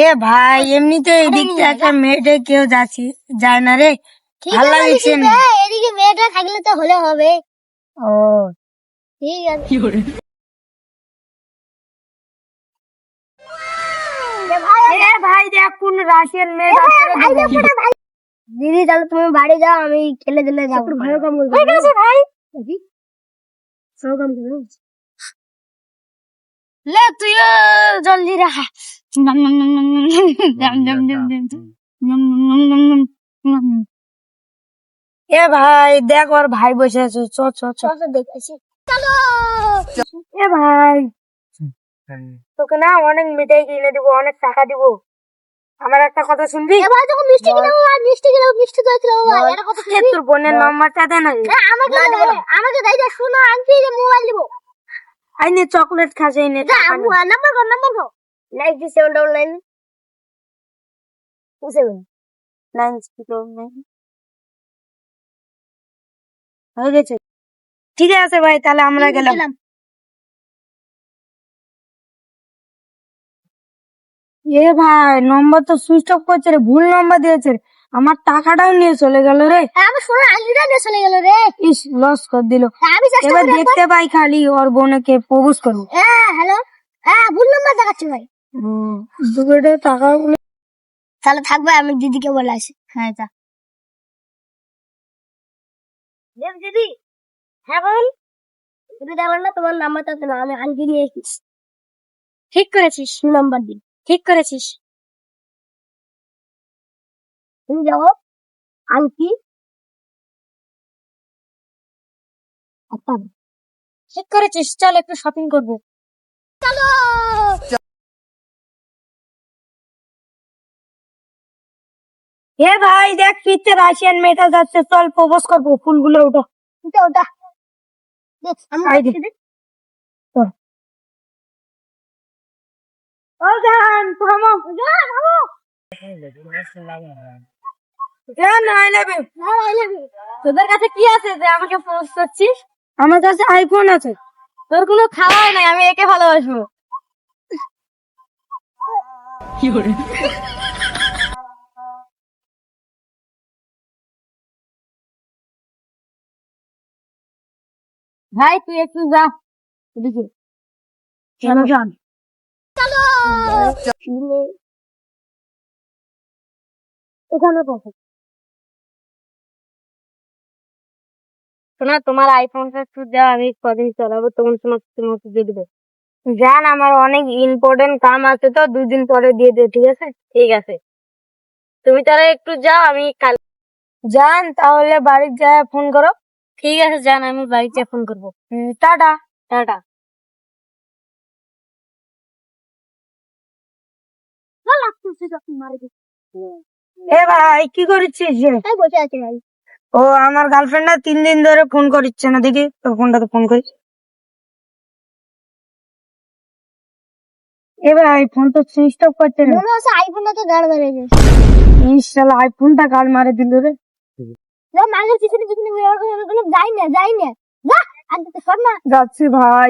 এ ভাই এমনিতে এদিকটা একটা মেয়েটে কেউ যায় না রে, ভালো লাগছে না। এদিকে মেয়েটা থাকলে তো হলে হবে। ও ঠিক আছে ভাই দেখ কোন রাশিয়ান মেয়ে দিদি, তাহলে তুমি বাড়ি যাও, আমি খেলে দিলে যাবো। ভালো কাম করবে ভাই ভালো কাম করবে লে তুইও জলদি রাখা এ ভাই দেখ ওর ভাই বসে আছে, চ চ চ দেখেছি। চলো এ ভাই তোকে না অনেক মিঠাই কিনে দিব, অনেক টাকা দিব, আমার একটা কথা শুনবি? এবার যখন মিষ্টি কিনবো, আর মিষ্টি কিনবো, মিষ্টি তো ছিল ভাই, এটা কথা এ তোর বোনের নাম্বারটা দে না আমাকে দাই দে, শুনো আনছি যে মোবাইল দিব। আইনে চকলেট খাস, আইনে নাম্বার কো 9799 9 হয়ে গেছে। ঠিক আছে ভাই, তাহলে আমরা গেলাম। এ ভাই নম্বর তো সুইচ অফ করছে রে, ভুল নম্বর দিয়েছে রে, আমার টাকাটাও নিয়ে চলে গেল রে। আমি শুনো আনলিটা নিয়ে চলে গেল রে। ইস লস করে দিল। আমি চেষ্টা এবার করি দেখতে পাই খালি ওর বোনকে প্রপোজ করবো। হ্যাঁ হ্যালো, হ্যাঁ ভুল নাম্বার দেখাচ্ছে ভাই। দুপুরে টাকাগুলো তাহলে থাকবে, আমি দিদিকে বলে আসি। হ্যাঁ যা দিদি। হ্যাঁ বল। তুমি দেখো না তোমার নাম্বারটা তো না, আমি আনকি নিয়ে এসেছি। ঠিক করেছিস, নাম্বার দিন। ঠিক করেছিস। তুমি যাও আনকি। ঠিক করেছিস, চল একটু শপিং করবো। চলো এ ভাই দেখ ফিরতে রাশিয়ান মেয়েটা যাচ্ছে, চল প্রপোজ করবো, ফুলগুলো ওঠো। ওটা ওটা দেখ, আমি আই দে। আসছি রে। ও জান থামো, জান আই লাভ ইউ। হ্যাঁ, I love you. তোদের কাছে কি আছে যে আমাকে প্রপোজ করছিস? আমার কাছে আইফোন আছে। তোর কোনো খাওয়াই নাই, আমি একে ভালোবাসবো। ভাই তুই একটু যা এদিকে। কেন জান? ওখানে বসো। শোনা, তোমার আইফোনটা একটু দাও, আমি কদিন চালাবো, তখন তোমাকে দিয়ে দেবো। জান আমার অনেক ইম্পর্টেন্ট কাম আছে, তো 2 দিন পরে দিয়ে দে, ঠিক আছে? ঠিক আছে, তুমি তাহলে একটু যাও, আমি কাল জান তাহলে বাড়ি যায় ফোন করো। ঠিক আছে জান, আমি বাড়িতে ফোন করবো। Tata tata. এ ভাই কি করছিস যে? হ্যাঁ বসে আছে ভাই। ও আমার গার্লফ্রেন্ড না 3 দিন ধরে ফোন করছে না, দেখি তোর ফোনটাতে ফোন করি। এ ভাই ফোন তো সুইচ অফ করছে না। মনে হচ্ছে আইফোনটা তো গাড় মেরে গেছে। ইনশাল্লাহ আইফোনটা গাল মারে দিল রে। মাঝে পিছনে পিছনে যাই না যা, আর সর না। যাচ্ছি ভাই।